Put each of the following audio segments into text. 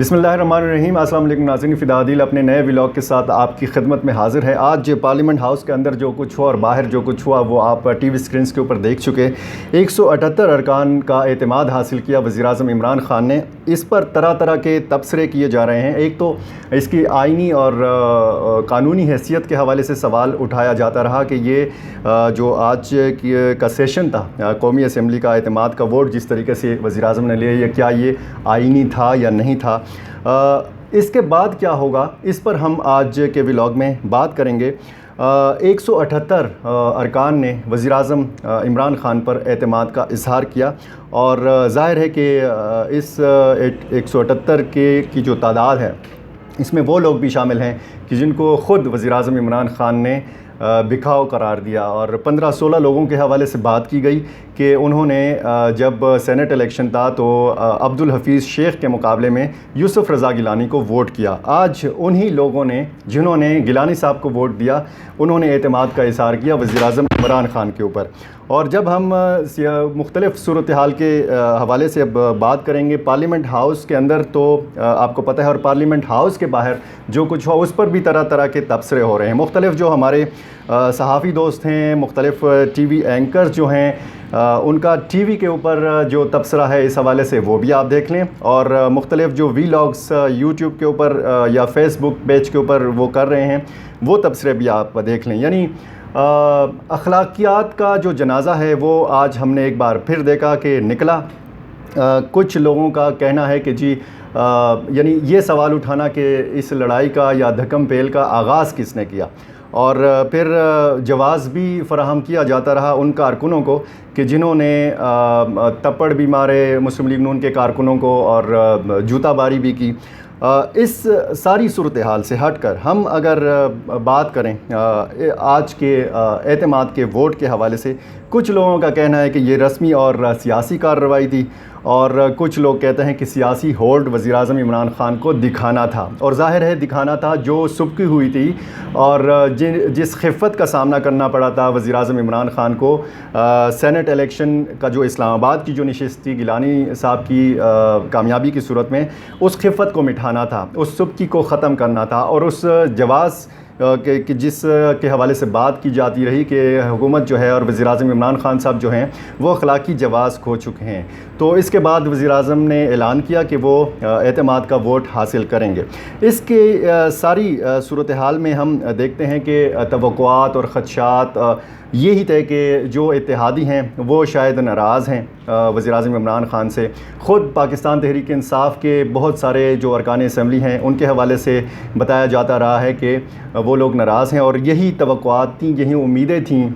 बिस्मिल्लाहिर्रहमानिर्रहीम। अस्सलाम वालेकुम नाज़रीन, फ़िदादिल अपने नए व्लॉग के साथ आपकी खिदमत में हाज़िर है। आज पार्लियामेंट हाउस के अंदर जो कुछ हुआ और बाहर जो कुछ हुआ वो आप टीवी स्क्रीन्स के ऊपर देख चुके। 178 अरकान का एतमाद हासिल किया वज़ीर-ए-आज़म इमरान ख़ान ने। इस पर तरह तरह के तबसरे किए जा रहे हैं। एक तो इसकी आइनी और कानूनी हैसियत के हवाले से सवाल उठाया जाता रहा कि ये जो आज का सेशन था कौमी असम्बली का एतमाद का वोट जिस तरीके से वज़ीर-ए-आज़म ने लिया, क्या ये आइनी था या नहीं था। इसके बाद क्या होगा, इस पर हम आज के व्लॉग में बात करेंगे। 178 अरकान ने वज़ीर-ए-आज़म इमरान ख़ान पर एतमाद का इज़हार किया और ज़ाहिर है कि इस 178 की जो तादाद है इसमें वो लोग भी शामिल हैं कि जिनको ख़ुद वज़ीर-ए-आज़म इमरान ख़ान ने बिखाव करार दिया। और 15-16 लोगों के हवाले से बात की गई कि उन्होंने जब सेनेट इलेक्शन था तो अब्दुल हफीज़ शेख के मुकाबले में यूसुफ रज़ा गिलानी को वोट किया। आज उन्हीं लोगों ने जिन्होंने गिलानी साहब को वोट दिया उन्होंने एतमाद का इज़हार किया वज़ीर-ए-आज़म इमरान ख़ान के ऊपर। और जब हम मुख्तलिफ़ सूरत हाल के हवाले से अब बात करेंगे पार्लियामेंट हाउस के अंदर, तो आपको पता है और पार्लियामेंट हाउस के बाहर जो कुछ हुआ उस पर भी तरह तरह के तबसरे हो रहे हैं। मुख्तलिफ़ जो हमारे सहाफ़ी दोस्त हैं, मुख्तलिफ़ टीवी एंकर्स जो हैं, उनका टीवी के ऊपर जो तबसरा है इस हवाले से वो भी आप देख लें। और मुख्तलिफ़ जो वीलॉग्स यूट्यूब के ऊपर या फेसबुक पेज के ऊपर वो कर रहे हैं वो तबसरे भी आप देख लें। यानी अखलाकियात का जो जनाज़ा है वो आज हमने एक बार फिर देखा कि निकला। कुछ लोगों का कहना है कि जी यानी ये सवाल उठाना कि इस लड़ाई का या धक्कम पेल का आगाज़ किसने किया, और फिर जवाज़ भी फ़राहम किया जाता रहा उन कारकुनों को कि जिन्होंने तप्पड़ भी मारे मुस्लिम लीग नून के कारकुनों को और जूताबारी भी की। इस सारी सूरत हाल से हट कर हम अगर बात करें आज के एतमाद के वोट के हवाले से, कुछ लोगों का कहना है कि ये रस्मी और सियासी कार्रवाई थी और कुछ लोग कहते हैं कि सियासी होल्ड वज़ीर-ए-आज़म इमरान ख़ान को दिखाना था। और ज़ाहिर है दिखाना था, जो सुबकी हुई थी और जिस खिफ़त का सामना करना पड़ा था वज़ीर-ए-आज़म इमरान ख़ान को सेनेट इलेक्शन का जो इस्लामाबाद की जो नशिस्त थी गिलानी साहब की कामयाबी की सूरत में, उस खिफ़त को मिटाना था, उस सुबकी को ख़त्म करना था। और उस जवाज़ कि जिस के हवाले से बात की जाती रही कि हुकूमत जो है और वज़ीर-ए-आज़म इमरान ख़ान साहब जो हैं वो अखलाकी जवाज़ खो चुके हैं। तो इसके बाद वज़ीर-ए-आज़म ने ऐलान किया कि वो एतमाद का वोट हासिल करेंगे। इसके सारी सूरत हाल में हम देखते हैं कि तवक्कुआत और ख़दशात यही थे कि जो इत्तेहादी हैं वो शायद नाराज़ हैं वज़ीर-ए-आज़म इमरान ख़ान से। ख़ुद पाकिस्तान तहरीक इंसाफ के बहुत सारे जो अरकान असम्बली हैं उनके हवाले से बताया जाता रहा है कि वो लोग नाराज़ हैं और यही तवक्कुआत थी, यही उम्मीदें थीं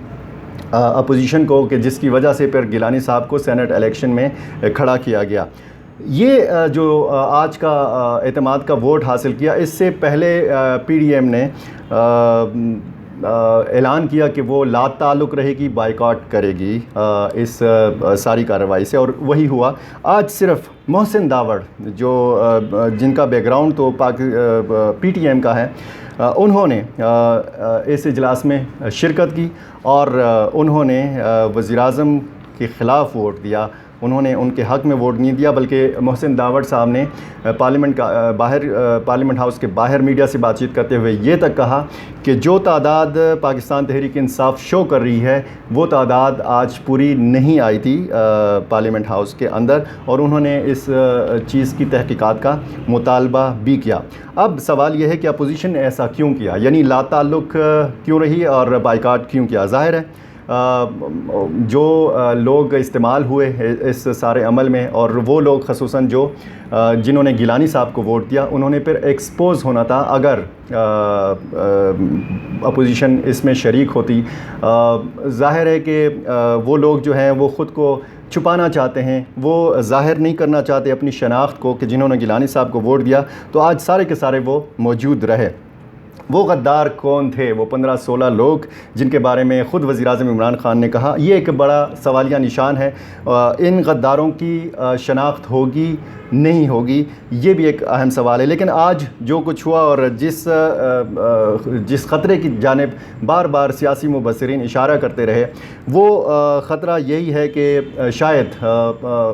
अपोजिशन को कि जिसकी वजह से फिर गिलानी साहब को सेनेट इलेक्शन में खड़ा किया गया। ये जो आज का एतमाद का वोट हासिल किया, इससे पहले PDM ने ऐलान किया कि वो ला ताल्लुक़ रहेगी, बाइकॉट करेगी इस सारी कार्रवाई से, और वही हुआ। आज सिर्फ मोहसिन दावड़ जो जिनका बैकग्राउंड तो PTM का है, उन्होंने इस इजलास में शिरकत की और उन्होंने वज़ीर-ए-आज़म के ख़िलाफ़ वोट दिया। उन्होंने उनके हक़ में वोट नहीं दिया, बल्कि मोहसिन दावड़ साहब ने पार्लियामेंट हाउस के बाहर मीडिया से बातचीत करते हुए ये तक कहा कि जो तादाद पाकिस्तान तहरीक इंसाफ शो कर रही है वो तादाद आज पूरी नहीं आई थी पार्लियामेंट हाउस के अंदर, और उन्होंने इस चीज़ की तहकीकात का मुतालबा भी किया। अब सवाल यह है कि अपोजिशन ने ऐसा क्यों किया, यानी ला ताल्लुक़ क्यों रही और बाइकाट क्यों किया। ज़ाहिर है जो लोग इस्तेमाल हुए इस सारे अमल में, और वो लोग ख़ुसूसन जो जिन्होंने गिलानी साहब को वोट दिया, उन्होंने फिर एक्सपोज़ होना था अगर अपोजिशन इसमें शरीक होती। ज़ाहिर है कि वो लोग जो हैं वो ख़ुद को छुपाना चाहते हैं, वो ज़ाहिर नहीं करना चाहते अपनी शनाख्त को कि जिन्होंने गिलानी साहब को वोट दिया, तो आज सारे के सारे वो मौजूद रहे। وہ غدار کون تھے؟ وہ 15-16 لوگ جن کے بارے میں خود وزیر اعظم عمران خان نے کہا، یہ ایک بڑا سوالیہ نشان ہے۔ ان غداروں کی شناخت ہوگی نہیں ہوگی، یہ بھی ایک اہم سوال ہے۔ لیکن آج جو کچھ ہوا اور جس خطرے کی جانب بار بار سیاسی مبصرین اشارہ کرتے رہے، وہ خطرہ یہی ہے کہ شاید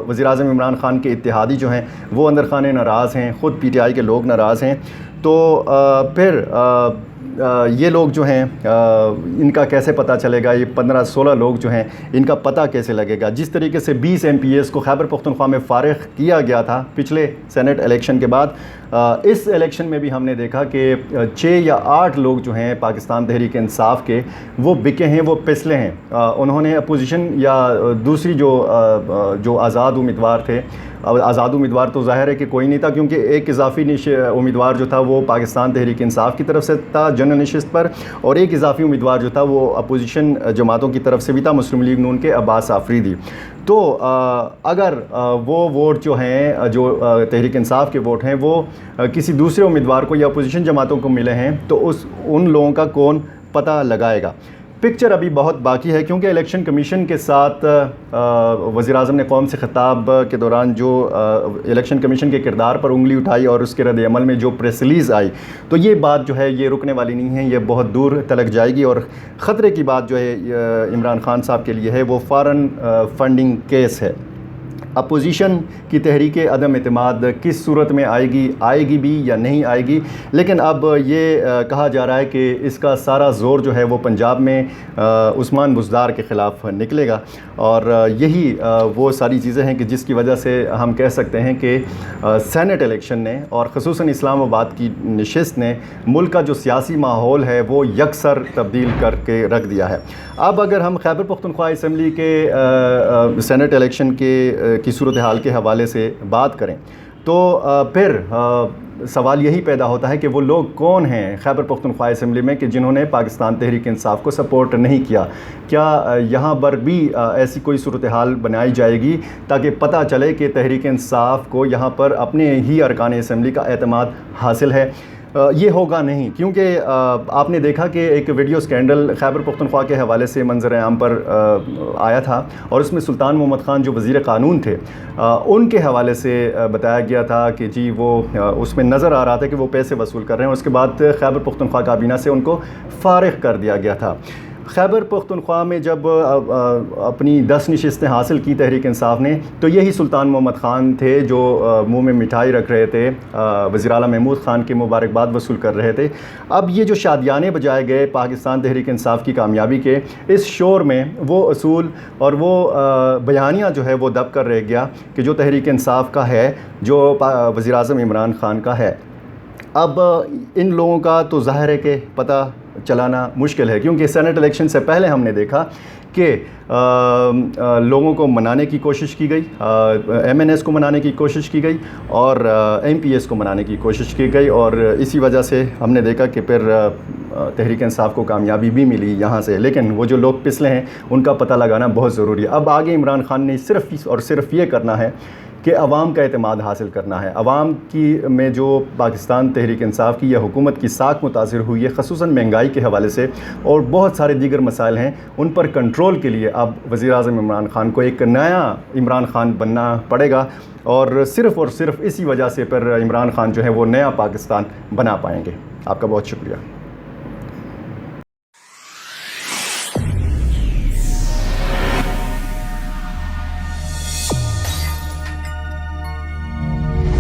وزیر اعظم عمران خان کے اتحادی جو ہیں وہ اندر خانے ناراض ہیں، خود پی ٹی آئی کے لوگ ناراض ہیں، تو پھر یہ لوگ جو ہیں ان کا کیسے پتہ چلے گا؟ یہ 15-16 لوگ جو ہیں ان کا پتہ کیسے لگے گا؟ جس طریقے سے 20 MPs کو خیبر پختونخوا میں فارغ کیا گیا تھا پچھلے سینٹ الیکشن کے بعد، اس الیکشن میں بھی ہم نے دیکھا کہ 6 یا 8 لوگ جو ہیں پاکستان تحریک انصاف کے، وہ بکے ہیں، وہ پسلے ہیں۔ انہوں نے اپوزیشن یا دوسری جو آزاد امیدوار تھے، آزاد امیدوار تو ظاہر ہے کہ کوئی نہیں تھا، کیونکہ ایک اضافی امیدوار جو تھا وہ پاکستان تحریک انصاف کی طرف سے تھا جنرل نشست پر، اور ایک اضافی امیدوار جو تھا وہ اپوزیشن جماعتوں کی طرف سے بھی تھا، مسلم لیگ نون کے عباس آفریدی۔ تو اگر وہ ووٹ جو ہیں، جو تحریک انصاف کے ووٹ ہیں، وہ کسی دوسرے امیدوار کو یا اپوزیشن جماعتوں کو ملے ہیں، تو ان لوگوں کا کون پتہ لگائے گا؟ پکچر ابھی بہت باقی ہے، کیونکہ الیکشن کمیشن کے ساتھ وزیر اعظم نے قوم سے خطاب کے دوران جو الیکشن کمیشن کے کردار پر انگلی اٹھائی اور اس کے رد عمل میں جو پریس ریلیز آئی، تو یہ بات جو ہے یہ رکنے والی نہیں ہے، یہ بہت دور تلک جائے گی، اور خطرے کی بات جو ہے عمران خان صاحب کے لیے ہے وہ فارن فنڈنگ کیس ہے۔ اپوزیشن کی تحریک عدم اعتماد کس صورت میں آئے گی بھی یا نہیں آئے گی، لیکن اب یہ کہا جا رہا ہے کہ اس کا سارا زور جو ہے وہ پنجاب میں عثمان بزدار کے خلاف نکلے گا، اور یہی وہ ساری چیزیں ہیں کہ جس کی وجہ سے ہم کہہ سکتے ہیں کہ سینٹ الیکشن نے اور خصوصاً اسلام آباد کی نشست نے ملک کا جو سیاسی ماحول ہے وہ یکسر تبدیل کر کے رکھ دیا ہے۔ اب اگر ہم خیبر پختونخوا اسمبلی کے سینٹ الیکشن کی صورتحال کے حوالے سے بات کریں تو پھر سوال یہی پیدا ہوتا ہے کہ وہ لوگ کون ہیں خیبر پختونخوا اسمبلی میں کہ جنہوں نے پاکستان تحریک انصاف کو سپورٹ نہیں کیا؟ کیا یہاں پر بھی ایسی کوئی صورتحال بنائی جائے گی تاکہ پتہ چلے کہ تحریک انصاف کو یہاں پر اپنے ہی ارکان اسمبلی کا اعتماد حاصل ہے؟ یہ ہوگا نہیں، کیونکہ آپ نے دیکھا کہ ایک ویڈیو سکینڈل خیبر پختونخوا کے حوالے سے منظر عام پر آیا تھا، اور اس میں سلطان محمد خان جو وزیر قانون تھے ان کے حوالے سے بتایا گیا تھا کہ جی وہ اس میں نظر آ رہا تھا کہ وہ پیسے وصول کر رہے ہیں، اس کے بعد خیبر پختونخوا کابینہ سے ان کو فارغ کر دیا گیا تھا۔ خیبر پختونخوا میں جب اپنی 10 نشستیں حاصل کی تحریک انصاف نے، تو یہی سلطان محمد خان تھے جو منہ میں مٹھائی رکھ رہے تھے، وزیر اعلیٰ محمود خان کی مبارکباد وصول کر رہے تھے۔ اب یہ جو شادیانے بجائے گئے پاکستان تحریک انصاف کی کامیابی کے، اس شور میں وہ اصول اور وہ بیانیہ جو ہے وہ دب کر رہ گیا کہ جو تحریک انصاف کا ہے، جو وزیر اعظم عمران خان کا ہے۔ اب ان لوگوں کا تو ظاہر ہے کہ پتہ چلانا مشکل ہے، کیونکہ سینٹ الیکشن سے پہلے ہم نے دیکھا کہ لوگوں کو منانے کی کوشش کی گئی، MNS کو منانے کی کوشش کی گئی، اور MPs کو منانے کی کوشش کی گئی، اور اسی وجہ سے ہم نے دیکھا کہ پھر تحریک انصاف کو کامیابی بھی ملی یہاں سے۔ لیکن وہ جو لوگ پسلے ہیں ان کا پتہ لگانا بہت ضروری ہے۔ اب آگے عمران خان نے صرف اور صرف یہ کرنا ہے کہ عوام کا اعتماد حاصل کرنا ہے۔ عوام کی میں جو پاکستان تحریک انصاف کی یا حکومت کی ساکھ متاثر ہوئی ہے، خصوصاً مہنگائی کے حوالے سے اور بہت سارے دیگر مسائل ہیں، ان پر کنٹرول کے لیے اب وزیر اعظم عمران خان کو ایک نیا عمران خان بننا پڑے گا، اور صرف اسی وجہ سے پھر عمران خان جو ہے وہ نیا پاکستان بنا پائیں گے۔ آپ کا بہت شکریہ۔